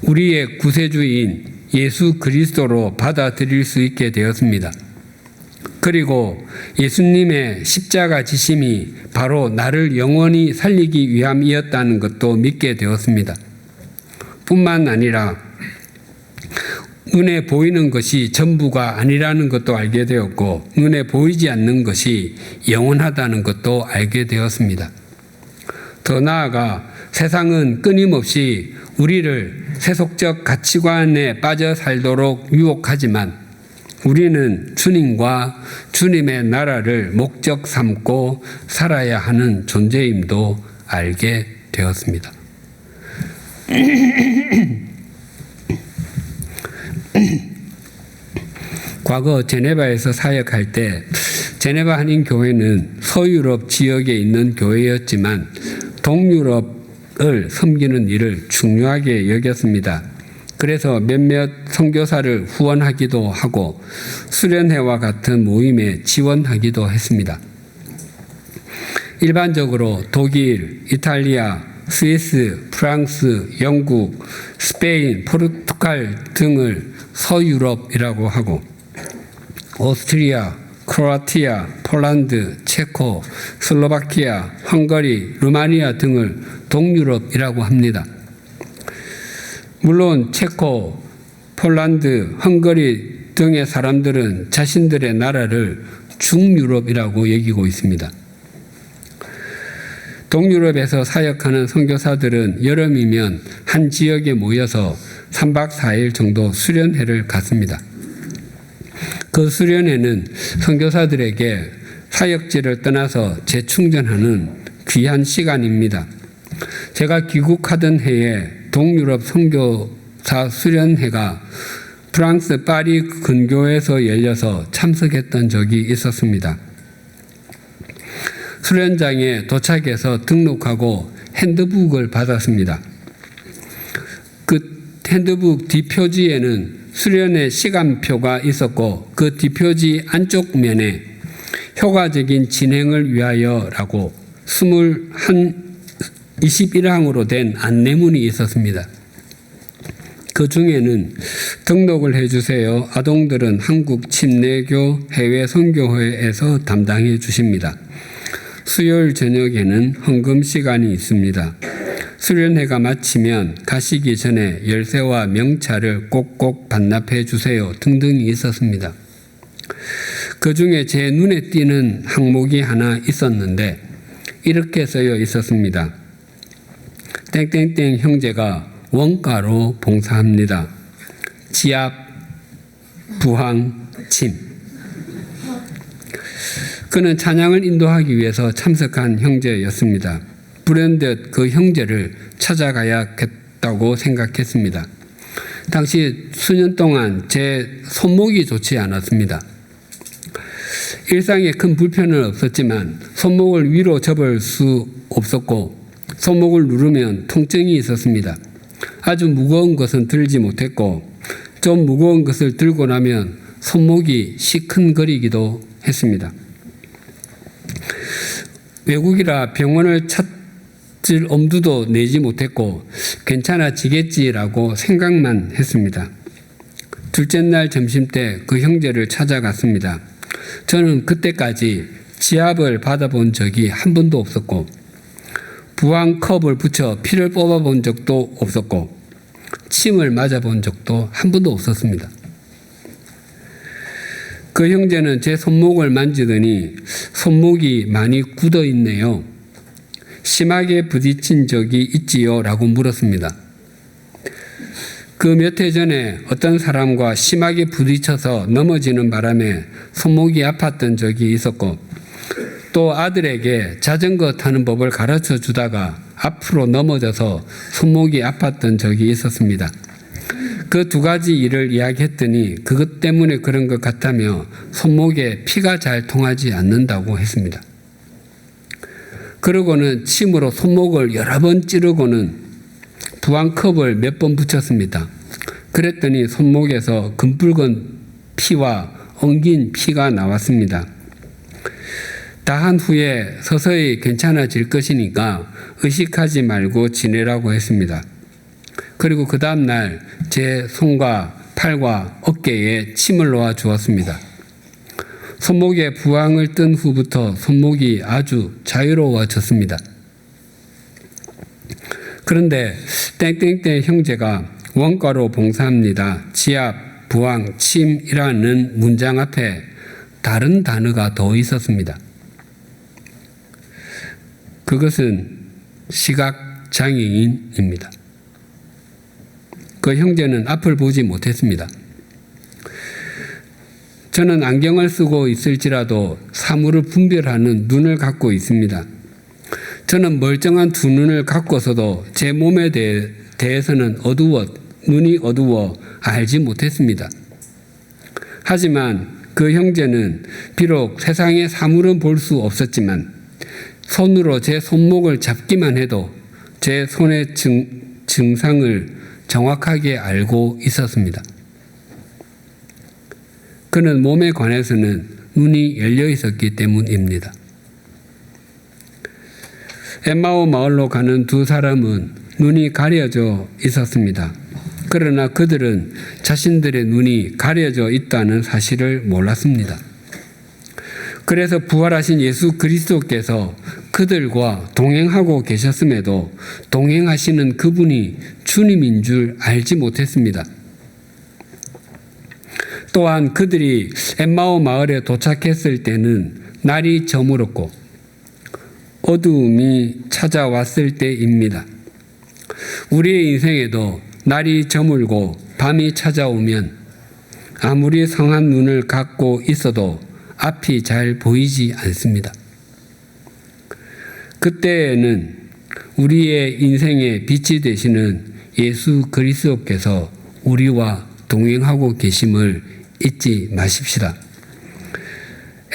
우리의 구세주인 예수 그리스도로 받아들일 수 있게 되었습니다. 그리고 예수님의 십자가 지심이 바로 나를 영원히 살리기 위함이었다는 것도 믿게 되었습니다. 뿐만 아니라 눈에 보이는 것이 전부가 아니라는 것도 알게 되었고 눈에 보이지 않는 것이 영원하다는 것도 알게 되었습니다. 더 나아가 세상은 끊임없이 우리를 세속적 가치관에 빠져 살도록 유혹하지만 우리는 주님과 주님의 나라를 목적 삼고 살아야 하는 존재임도 알게 되었습니다. 과거 제네바에서 사역할 때 제네바 한인교회는 서유럽 지역에 있는 교회였지만 동유럽을 섬기는 일을 중요하게 여겼습니다. 그래서 몇몇 선교사를 후원하기도 하고 수련회와 같은 모임에 지원하기도 했습니다. 일반적으로 독일, 이탈리아, 스위스, 프랑스, 영국, 스페인, 포르투갈 등을 서유럽이라고 하고 오스트리아, 크로아티아, 폴란드, 체코, 슬로바키아, 헝가리, 루마니아 등을 동유럽이라고 합니다. 물론 체코, 폴란드, 헝가리 등의 사람들은 자신들의 나라를 중유럽이라고 여기고 있습니다. 동유럽에서 사역하는 선교사들은 여름이면 한 지역에 모여서 3박 4일 정도 수련회를 갖습니다. 그 수련회는 선교사들에게 사역지를 떠나서 재충전하는 귀한 시간입니다. 제가 귀국하던 해에 동유럽 선교사 수련회가 프랑스 파리 근교에서 열려서 참석했던 적이 있었습니다. 수련장에 도착해서 등록하고 핸드북을 받았습니다. 그 핸드북 뒷표지에는 수련회 시간표가 있었고 그 뒷표지 안쪽 면에 효과적인 진행을 위하여라고 21항으로 된 안내문이 있었습니다. 그 중에는 등록을 해주세요. 아동들은 한국 침례교 해외 선교회에서 담당해 주십니다. 수요일 저녁에는 헌금 시간이 있습니다. 수련회가 마치면 가시기 전에 열쇠와 명찰을 꼭꼭 반납해 주세요. 등등이 있었습니다. 그 중에 제 눈에 띄는 항목이 하나 있었는데 이렇게 쓰여 있었습니다. 땡땡땡 형제가 원가로 봉사합니다. 지압, 부항, 침. 그는 찬양을 인도하기 위해서 참석한 형제였습니다. 불현듯 그 형제를 찾아가야겠다고 생각했습니다. 당시 수년 동안 제 손목이 좋지 않았습니다. 일상에 큰 불편은 없었지만 손목을 위로 접을 수 없었고 손목을 누르면 통증이 있었습니다. 아주 무거운 것은 들지 못했고 좀 무거운 것을 들고 나면 손목이 시큰거리기도 했습니다. 외국이라 병원을 찾을 엄두도 내지 못했고 괜찮아지겠지라고 생각만 했습니다. 둘째 날 점심 때 그 형제를 찾아갔습니다. 저는 그때까지 지압을 받아본 적이 한 번도 없었고 부항컵을 붙여 피를 뽑아본 적도 없었고 침을 맞아본 적도 한 번도 없었습니다. 그 형제는 제 손목을 만지더니 손목이 많이 굳어 있네요. 심하게 부딪힌 적이 있지요? 라고 물었습니다. 그 몇 해 전에 어떤 사람과 심하게 부딪혀서 넘어지는 바람에 손목이 아팠던 적이 있었고 또 아들에게 자전거 타는 법을 가르쳐 주다가 앞으로 넘어져서 손목이 아팠던 적이 있었습니다. 그 두 가지 일을 이야기했더니 그것 때문에 그런 것 같다며 손목에 피가 잘 통하지 않는다고 했습니다. 그러고는 침으로 손목을 여러 번 찌르고는 부항컵을 몇 번 붙였습니다. 그랬더니 손목에서 금붉은 피와 엉긴 피가 나왔습니다. 다 한 후에 서서히 괜찮아질 것이니까 의식하지 말고 지내라고 했습니다. 그리고 그 다음 날 제 손과 팔과 어깨에 침을 놓아 주었습니다. 손목에 부항을 뜬 후부터 손목이 아주 자유로워졌습니다. 그런데 땡땡땡 형제가 원가로 봉사합니다. 지압, 부항, 침이라는 문장 앞에 다른 단어가 더 있었습니다. 그것은 시각장애인입니다. 그 형제는 앞을 보지 못했습니다. 저는 안경을 쓰고 있을지라도 사물을 분별하는 눈을 갖고 있습니다. 저는 멀쩡한 두 눈을 갖고서도 제 몸에 대해서는 눈이 어두워 알지 못했습니다. 하지만 그 형제는 비록 세상의 사물은 볼 수 없었지만 손으로 제 손목을 잡기만 해도 제 손의 증상을 정확하게 알고 있었습니다. 그는 몸에 관해서는 눈이 열려 있었기 때문입니다. 엠마오 마을로 가는 두 사람은 눈이 가려져 있었습니다. 그러나 그들은 자신들의 눈이 가려져 있다는 사실을 몰랐습니다. 그래서 부활하신 예수 그리스도께서 그들과 동행하고 계셨음에도 동행하시는 그분이 주님인 줄 알지 못했습니다. 또한 그들이 엠마오 마을에 도착했을 때는 날이 저물었고 어두움이 찾아왔을 때입니다. 우리의 인생에도 날이 저물고 밤이 찾아오면 아무리 성한 눈을 갖고 있어도 앞이 잘 보이지 않습니다. 그때에는 우리의 인생의 빛이 되시는 예수 그리스도께서 우리와 동행하고 계심을 잊지 마십시다.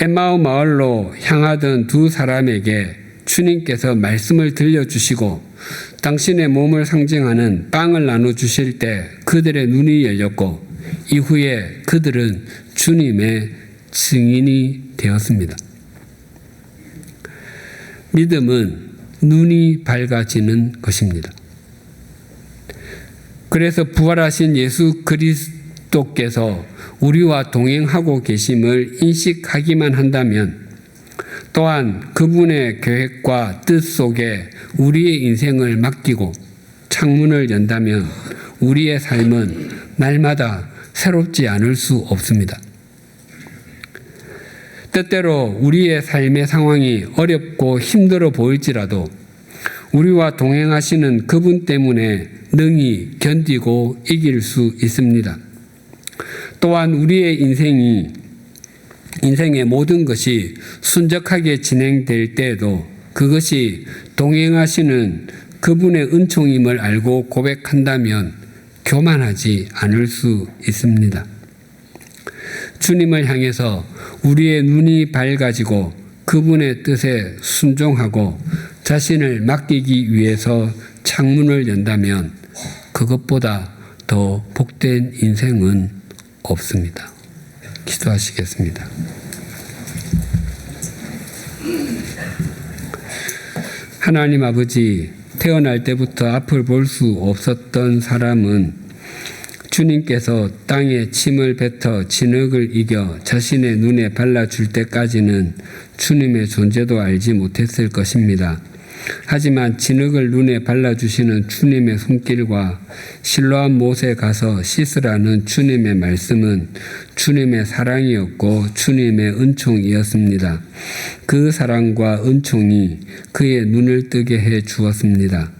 엠마오 마을로 향하던 두 사람에게 주님께서 말씀을 들려주시고 당신의 몸을 상징하는 빵을 나눠주실 때 그들의 눈이 열렸고 이후에 그들은 주님의 증인이 되었습니다. 믿음은 눈이 밝아지는 것입니다. 그래서 부활하신 예수 그리스도께서 우리와 동행하고 계심을 인식하기만 한다면, 또한 그분의 계획과 뜻 속에 우리의 인생을 맡기고 창문을 연다면 우리의 삶은 날마다 새롭지 않을 수 없습니다. 때때로 우리의 삶의 상황이 어렵고 힘들어 보일지라도 우리와 동행하시는 그분 때문에 능히 견디고 이길 수 있습니다. 또한 우리의 인생의 모든 것이 순적하게 진행될 때에도 그것이 동행하시는 그분의 은총임을 알고 고백한다면 교만하지 않을 수 있습니다. 주님을 향해서 우리의 눈이 밝아지고 그분의 뜻에 순종하고 자신을 맡기기 위해서 창문을 연다면 그것보다 더 복된 인생은 없습니다. 기도하시겠습니다. 하나님 아버지, 태어날 때부터 앞을 볼 수 없었던 사람은 주님께서 땅에 침을 뱉어 진흙을 이겨 자신의 눈에 발라줄 때까지는 주님의 존재도 알지 못했을 것입니다. 하지만 진흙을 눈에 발라주시는 주님의 손길과 실로암 못에 가서 씻으라는 주님의 말씀은 주님의 사랑이었고 주님의 은총이었습니다. 그 사랑과 은총이 그의 눈을 뜨게 해 주었습니다.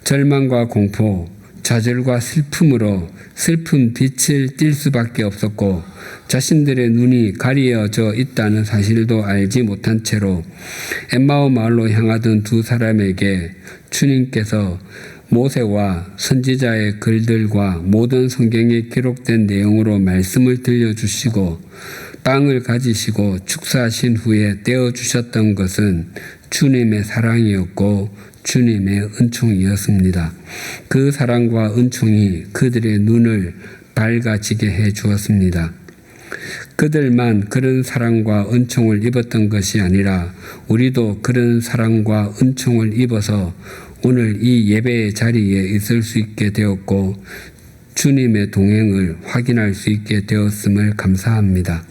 절망과 공포, 좌절과 슬픔으로 슬픈 빛을 띌 수밖에 없었고 자신들의 눈이 가려져 있다는 사실도 알지 못한 채로 엠마오 마을로 향하던 두 사람에게 주님께서 모세와 선지자의 글들과 모든 성경에 기록된 내용으로 말씀을 들려주시고 빵을 가지시고 축사하신 후에 떼어주셨던 것은 주님의 사랑이었고 주님의 은총이었습니다. 그 사랑과 은총이 그들의 눈을 밝아지게 해 주었습니다. 그들만 그런 사랑과 은총을 입었던 것이 아니라 우리도 그런 사랑과 은총을 입어서 오늘 이 예배의 자리에 있을 수 있게 되었고 주님의 동행을 확인할 수 있게 되었음을 감사합니다.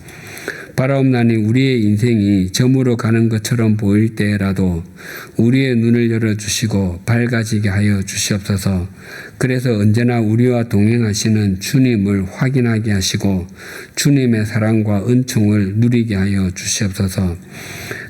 바라옵나니 우리의 인생이 저물어 가는 것처럼 보일 때라도 우리의 눈을 열어주시고 밝아지게 하여 주시옵소서. 그래서 언제나 우리와 동행하시는 주님을 확인하게 하시고 주님의 사랑과 은총을 누리게 하여 주시옵소서.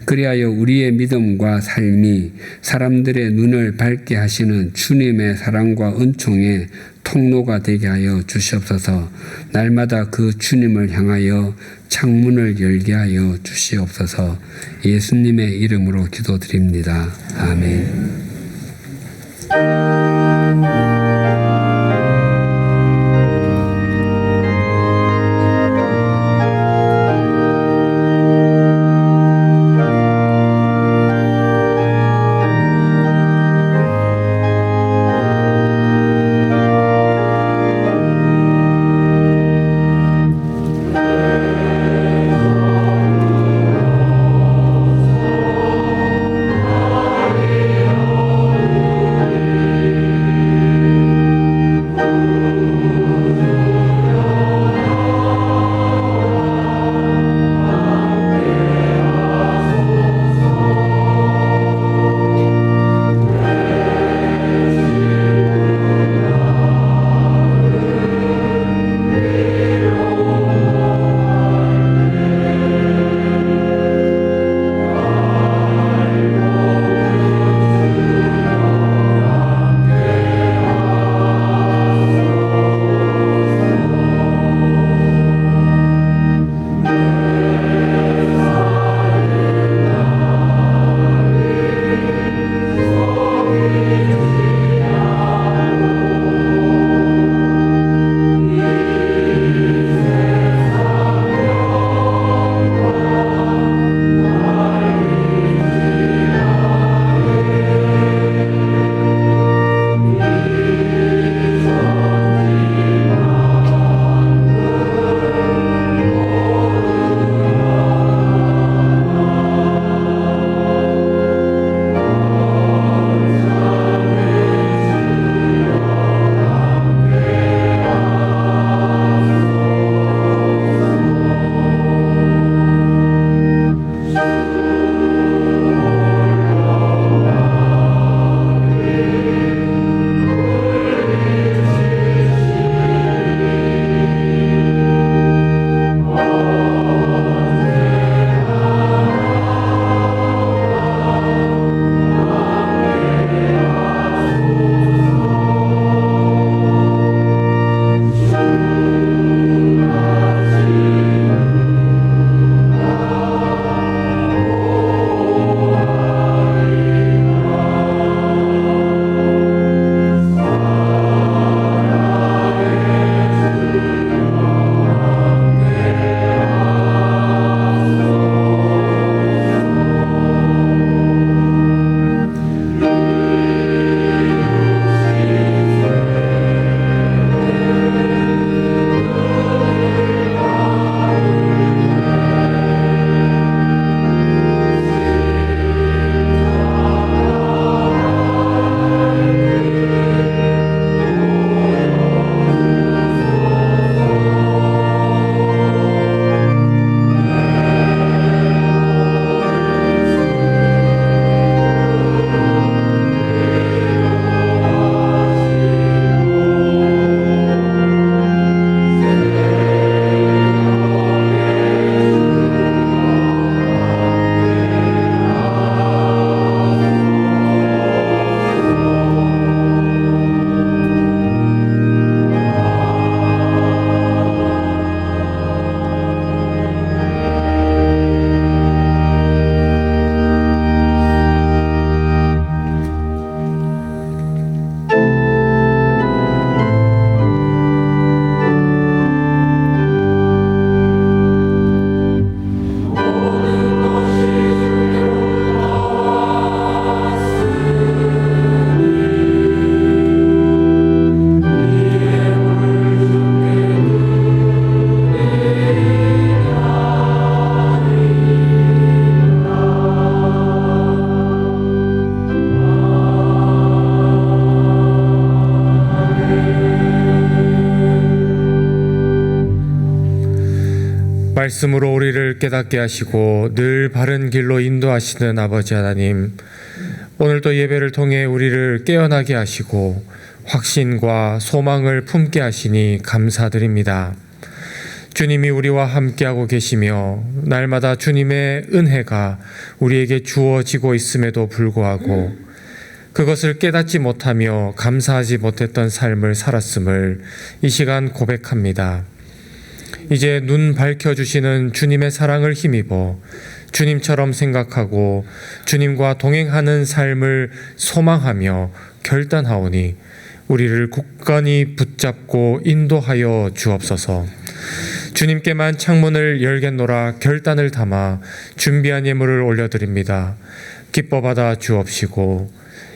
그리하여 우리의 믿음과 삶이 사람들의 눈을 밝게 하시는 주님의 사랑과 은총의 통로가 되게 하여 주시옵소서. 날마다 그 주님을 향하여 창문을 열게 하여 주시옵소서. 예수님의 이름으로 기도드립니다. 아멘.
말씀으로 우리를 깨닫게 하시고 늘 바른 길로 인도하시는 아버지 하나님, 오늘도 예배를 통해 우리를 깨어나게 하시고 확신과 소망을 품게 하시니 감사드립니다. 주님이 우리와 함께하고 계시며 날마다 주님의 은혜가 우리에게 주어지고 있음에도 불구하고 그것을 깨닫지 못하며 감사하지 못했던 삶을 살았음을 이 시간 고백합니다. 이제 눈 밝혀주시는 주님의 사랑을 힘입어 주님처럼 생각하고 주님과 동행하는 삶을 소망하며 결단하오니 우리를 굳건히 붙잡고 인도하여 주옵소서. 주님께만 창문을 열겠노라 결단을 담아 준비한 예물을 올려드립니다. 기뻐 받아 주옵시고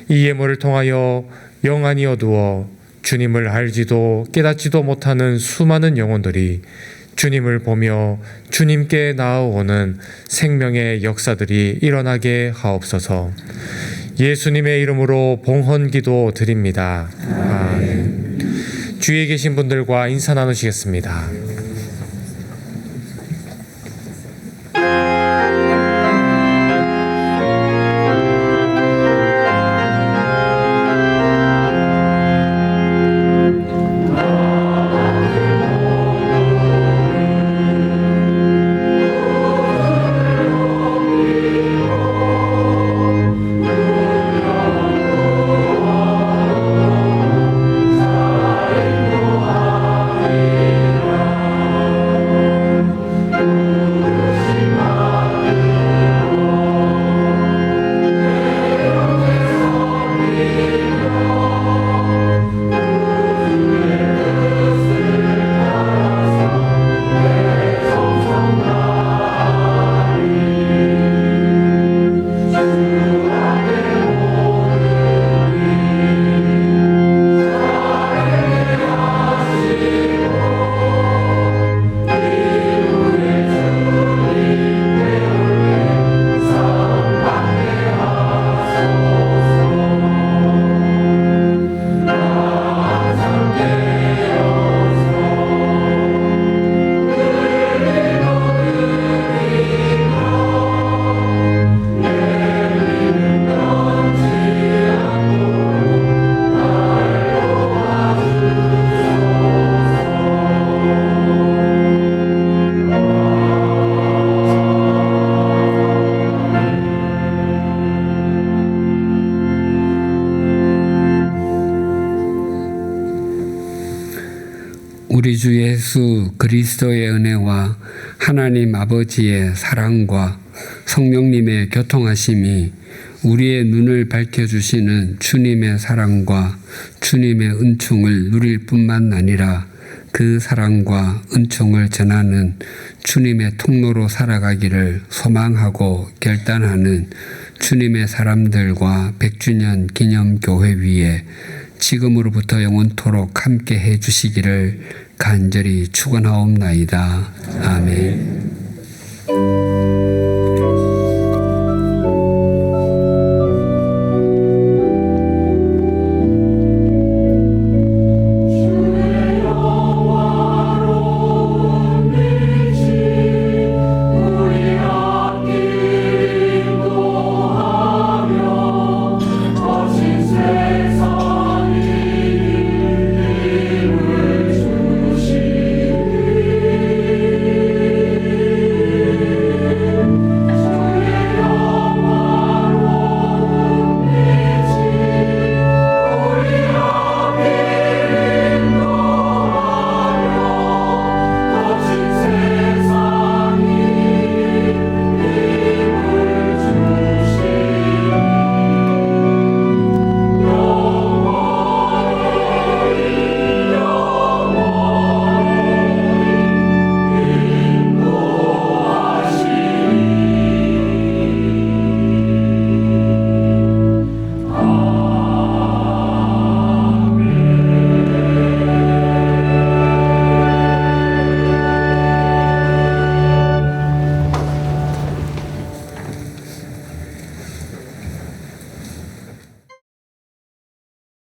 이 예물을 통하여 영안이 어두워 주님을 알지도 깨닫지도 못하는 수많은 영혼들이 주님을 보며 주님께 나아오는 생명의 역사들이 일어나게 하옵소서. 예수님의 이름으로 봉헌기도 드립니다. 아멘. 주위에 계신 분들과 인사 나누시겠습니다.
우리 주 예수 그리스도의 은혜와 하나님 아버지의 사랑과 성령님의 교통하심이 우리의 눈을 밝혀주시는 주님의 사랑과 주님의 은총을 누릴 뿐만 아니라 그 사랑과 은총을 전하는 주님의 통로로 살아가기를 소망하고 결단하는 주님의 사람들과 100주년 기념교회 위에 지금으로부터 영원토록 함께 해주시기를 간절히 축원하옵나이다. 아멘.